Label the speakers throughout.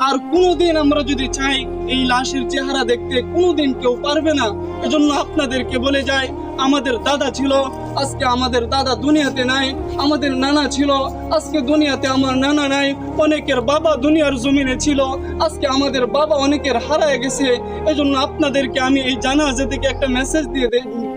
Speaker 1: আর কোনোদিন আমরা যদি চাই এই লাশের চেহারা দেখতে, কোনোদিন কেউ পারবে না। এজন্য আপনাদেরকে বলে যাই, আমাদের দাদা ছিল, আজকে আমাদের দাদা দুনিয়াতে নাই। আমাদের নানা ছিল, আজকে দুনিয়াতে আমার নানা নাই। অনেকের বাবা দুনিয়ার জমিনে ছিল, আজকে আমাদের বাবা অনেকের হারায় গেছে। এজন্য আপনাদেরকে আমি এই জানাজা থেকে একটা মেসেজ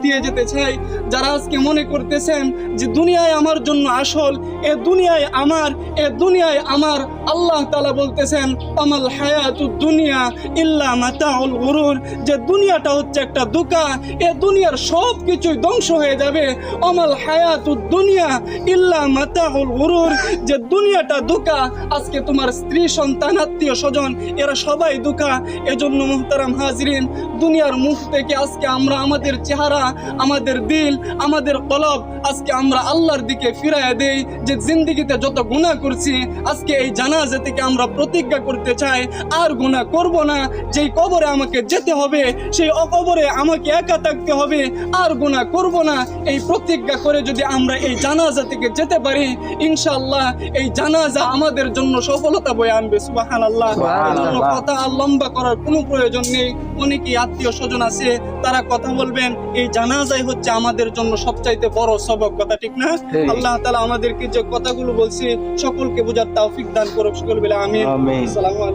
Speaker 1: দিয়ে যেতে চাই। যারা আজকে মনে করতেছেন যে দুনিয়ায় আমার জন্য আসল, এ দুনিয়ায় আমার, এ দুনিয়ায় আমার, আল্লাহ তাআলা বলতেছেন আমাল হায়াতুদ দুনিয়া ইল্লা মাতাউল গুরুর, যে দুনিয়াটা হচ্ছে একটা ধোঁকা, এ দুনিয়ার সব কিছুই ধ্বংস হয়ে যাবে। আমাল হায়াতুদ দুনিয়া ইল্লা মাতাউল গুরুর, যে দুনিয়াটা ধোঁকা। আজকে তোমার স্ত্রী, সন্তান, আত্মীয় স্বজন এরা সবাই ধোঁকা। এজন্য মুহতারাম হাজরিন, দুনিয়ার মুখ থেকে আজকে আমরা আমাদের চেহারা, আমাদের দিল, আমাদের কলব আজকে আমরা আল্লাহর দিকে ফিরাইয়া দেই। যে জিন্দেগিতে যত গুনাহ করছি, আজকে এই জানাজা থেকে আমরা প্রতিজ্ঞা করতে চাই আর গুনাহ করব না। যেই কবরে আমাকে যেতে হবে, সেই কবরে আমাকে একা থাকতে হবে, আর গুনাহ করব না। এই প্রতিজ্ঞা করে যদি আমরা এই জানাজা থেকে যেতে পারি, ইনশাআল্লাহ এই জানাজা আমাদের জন্য সফলতা বয়ে আনবে। সুবহানাল্লাহ। এজন্য কথা আর লম্বা করার কোনো প্রয়োজন নেই। অনেকেই আত্মীয় স্বজন আছে, তারা কথা বলবেন। এই জানাজাই হচ্ছে আমাদের জন্য সবচাইতে বড় সবক, কথা ঠিক না? আল্লাহ তাআলা আমাদেরকে যে কথাগুলো বলছি সকলকে বোঝার তৌফিক দান করুক। সকল বলে আমিন। আসসালামু আলাইকুম।